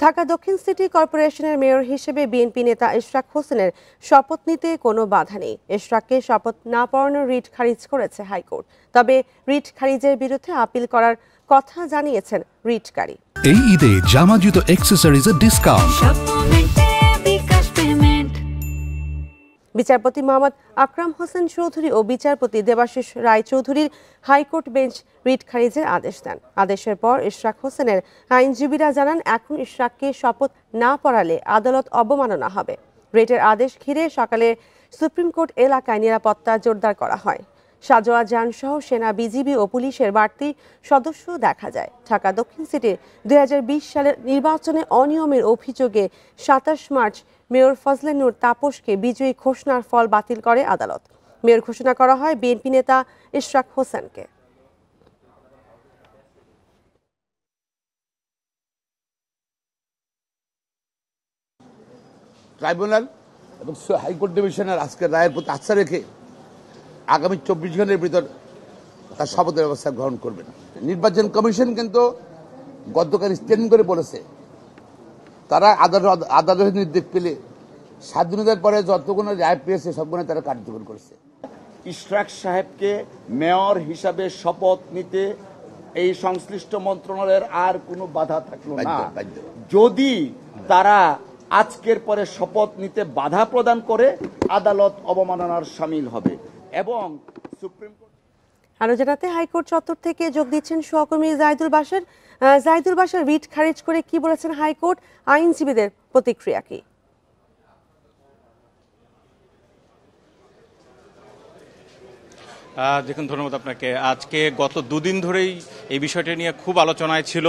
ঢাকা দক্ষিণ সিটি কর্পোরেশনের মেয়র হিসেবে বিএনপি নেতা ইশরাক হোসেনের শপথ নিতে কোনো বাধা নেই। ইশরাককে শপথ না পড়ানোর রিট খারিজ করেছে হাইকোর্ট। তবে রিট খারিজের বিরুদ্ধে আপিল করার কথা জানিয়েছেন রিটকারী। এই ঈদে জামা জুতো অ্যাকসেসরিজের ডিসকাউন্ট। বিচারপতি মোহাম্মদ আকরাম হোসেন চৌধুরী ও বিচারপতি দেবাশিস রায় চৌধুরীর হাইকোর্ট বেঞ্চ রিট খারিজের আদেশ দেন। আদেশের পর ইশরাক হোসেনের আইনজীবীরা জানান, এখন ইশরাককে শপথ না পড়ালে আদালত অবমাননা হবে। রিটের আদেশ ঘিরে সকালে সুপ্রিম কোর্ট এলাকায় নিরাপত্তা জোরদার করা হয়। সাজোয়া যান সহ সেনা, বিজিবি ও পুলিশের বাড়তি সদস্য দেখা যায়। ঢাকা দক্ষিণ সিটির 2020 সালের নির্বাচনে অনিয়মের অভিযোগে 27 মার্চ মেয়র ফজলে নূর তাপসকে বিজয়ী ঘোষণার ফল বাতিল করে আদালত। মেয়র ঘোষণা করা হয় বিএনপি নেতা ইশরাক হোসেনকে। ট্রাইব্যুনাল এবং হাইকোর্ট ডিভিশনের আজকের রায়ের প্রতি আস্থা রেখে আগামী 24 ঘন্টার ভিতর তার শপথের ব্যবস্থা গ্রহণ করবেন। নির্বাচন কমিশন কিন্তু গতকাল স্টেটমেন্ট করে বলেছে, তারা আদালতের নির্দেশ পেলে স্বাধীনতার পরে যতগুলো রায় পেয়েছে সবগুলো তারা কার্যকর করেছে। ইশরাক সাহেবকে মেয়র হিসাবে শপথ নিতে এই সংশ্লিষ্ট মন্ত্রণালয়ের আর কোনো বাধা থাকলো না। যদি তারা আজকের পরে শপথ নিতে বাধা প্রদান করে, আদালত অবমাননার শামিল হবে। এবং সুপ্রিম কোর্ট আরো জানাতে হাইকোর্ট চত্বর থেকে যোগ দিচ্ছেন সহকর্মী জাহিদুল বাশার। জাহিদুল বাশার, রিট খারিজ করে কি বলেছেন হাইকোর্ট? আইনজীবীদের প্রতিক্রিয়া কি? দেখুন, ধন্যবাদ আপনাকে। আজকে গত দুদিন ধরেই এই বিষয়টি নিয়ে খুব আলোচনায় ছিল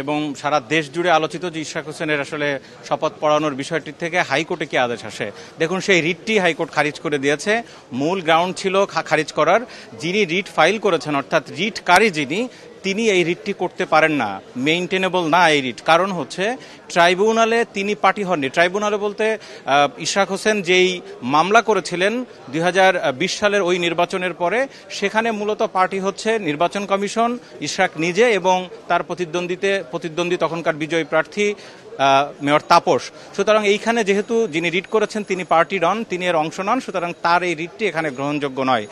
এবং সারা দেশ জুড়ে আলোচিত যে ইশরাক হোসেনের আসলে শপথ পড়ানোর বিষয়টির থেকে হাইকোর্টে কি আদেশ আসে। দেখুন, সেই রিটটি হাইকোর্ট খারিজ করে দিয়েছে। মূল গ্রাউন্ড ছিল খারিজ করার, যিনি রিট ফাইল করেছেন অর্থাৎ রিটকারী তিনি এই রিটটি করতে পারেন না, মেইনটেনেবল না এই রিট। কারণ হচ্ছে ট্রাইব্যুনালে তিনি পার্টি হননি। ট্রাইব্যুনালে বলতে ইশরাক হোসেন যেই মামলা করেছিলেন 2020 সালের ওই নির্বাচনের পরে, সেখানে মূলত পার্টি হচ্ছে নির্বাচন কমিশন, ইশরাক নিজে এবং তার প্রতিদ্বন্দ্বী তখনকার বিজয়ী প্রার্থী মেয়র তাপস। সুতরাং এইখানে যেহেতু যিনি রিট করেছেন তিনি পার্টি নন, তিনি এর অংশ নন, সুতরাং তার এই রিটটি এখানে গ্রহণযোগ্য নয়।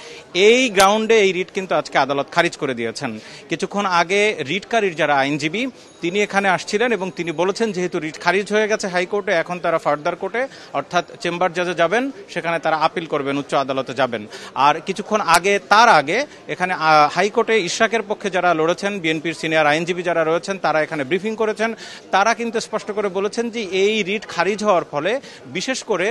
এই গ্রাউন্ডে এই রিট কিন্তু আজকে আদালত খারিজ করে দিয়েছেন। কিছুক্ষণ আগে রিটকারীর যারা আইনজীবী তিনি এখানে আসছিলেন এবং তিনি বলেছেন যেহেতু রিট খারিজ হয়ে গেছে হাইকোর্টে, এখন তারা ফার্দার কোর্টে অর্থাৎ চেম্বার জাজে যাবেন, সেখানে তারা আপিল করবেন, উচ্চ আদালতে যাবেন। আর কিছুক্ষণ আগে তার আগে এখানে হাইকোর্টে ইশরাকের পক্ষে যারা লড়েছেন, বিএনপির সিনিয়র আইনজীবী যারা রয়েছেন, তারা এখানে ব্রিফিং করেছেন। তারা কিন্তু স্পষ্ট করে বলেছেন যে এই রিট খারিজ হওয়ার ফলে বিশেষ করে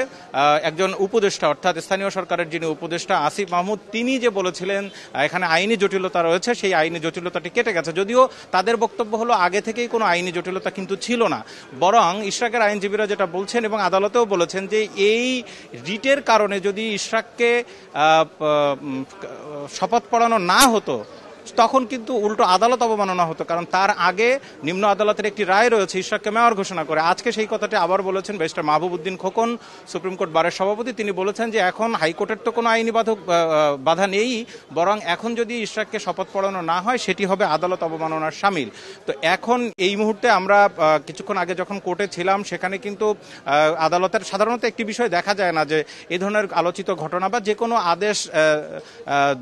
একজন উপদেষ্টা অর্থাৎ স্থানীয় সরকারের যিনি উপদেষ্টা আসিফ মাহমুদ, তিনি যে বলেছিলেন এখানে আইনি জটিলতা রয়েছে, সেই আইনি জটিলতাটি কেটে গেছে। যদিও তাদের বক্তব্য হলো আগে থেকেই কোনো আইনি জটিলতা কিন্তু ছিল না, বরং ইশরাকের আইনজীবীরা যেটা বলছেন এবং আদালতেও বলেছেন যে এই রিটের কারণে যদি ইশরাককে শপথ পড়ানো না হতো তখন কিন্তু উল্টো আদালত অবমাননা হতো। কারণ তার আগে নিম্ন আদালতের একটি রায় রয়েছে ইশরাককে মেয়র ঘোষণা করে। আজকে সেই কথাটি আবার বলেছেন barrister Mahbub Uddin Khokon, supreme court বারের সভাপতি। তিনি বলেছেন যে এখন হাইকোর্টের তো কোনো আইনি বাধা নেই, বরং এখন যদি ইশরাককে শপথ পড়ানো না হয় সেটি হবে আদালত অবমাননার শামিল। তো এখন এই মুহূর্তে আমরা কিছুক্ষণ আগে যখন কোর্টে ছিলাম, সেখানে কিন্তু আদালতের সাধারণত একটি বিষয় দেখা যায় না যে এই ধরনের আলোচিত ঘটনা বা যে কোনো আদেশ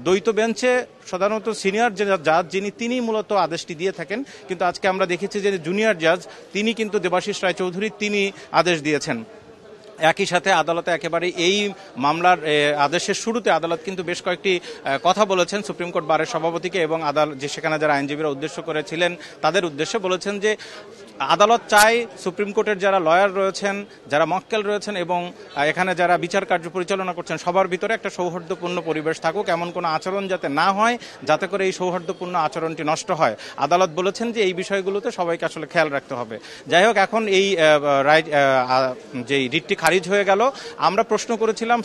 দ্বৈত বেঞ্চে সাধারণত সিনিয়র যে জাজ তিনি মূলত আদেশটি দিয়ে থাকেন, কিন্তু আজকে আমরা দেখেছি যে জুনিয়র জাজ তিনি কিন্তু দেবাশিস রায় চৌধুরী তিনি আদেশ দিয়েছেন। একই সাথে আদালতে একেবারে এই মামলার আদেশের শুরুতে আদালত কিন্তু বেশ কয়েকটি কথা বলেছেন সুপ্রিম কোর্ট বারের সভাপতিকে এবং সেখানে যারা আইনজীবীরা উদ্দেশ্য করেছিলেন তাদের উদ্দেশ্যে বলেছেন যে আদালত চায় সুপ্রিম কোর্টের যারা লয়ার রয়েছেন, যারা মক্কেল রয়েছেন এবং এখানে যারা বিচার কার্য পরিচালনা করছেন সবার ভিতরে একটা সৌহার্দ্যপূর্ণ পরিবেশ থাকুক, এমন কোনো আচরণ যাতে না হয়, যাতে করে এই সৌহার্দ্যপূর্ণ আচরণটি নষ্ট হয়। আদালত বলেছেন যে এই বিষয়গুলোতে সবাইকে আসলে খেয়াল রাখতে হবে। যাই হোক, এখন এই যে রিটটি খারিজ হয়ে গেল, আমরা প্রশ্ন করেছিলাম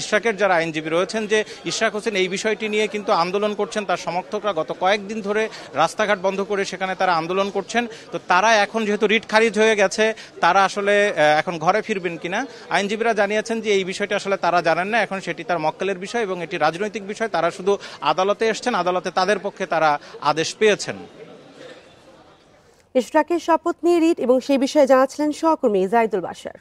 ইশরাকের যারা আইনজীবী রয়েছেন যে ইশরাক হোসেন এই বিষয়টি নিয়ে কিন্তু আন্দোলন করছেন, তার সমর্থকরা গত কয়েকদিন ধরে রাস্তাঘাট বন্ধ করে সেখানে তারা আন্দোলন করছেন। তো তারা এখন যেহেতু রিট খারিজ হয়ে গেছে, তারা আসলে এখন ঘরে ফিরবেন কিনা। আইনজীবীরা জানিয়েছেন যে এই বিষয়টি আসলে তারা জানেন না, এখন সেটি তার মক্কেলের বিষয় এবং এটি রাজনৈতিক বিষয়। তারা শুধু আদালতে এসছেন, আদালতে তাদের পক্ষে তারা আদেশ পেয়েছেন। ইশরাকের শপথ নিয়ে রিট এবং সেই বিষয়ে জানাচ্ছিলেন সহকর্মী জাইদুল বাশার।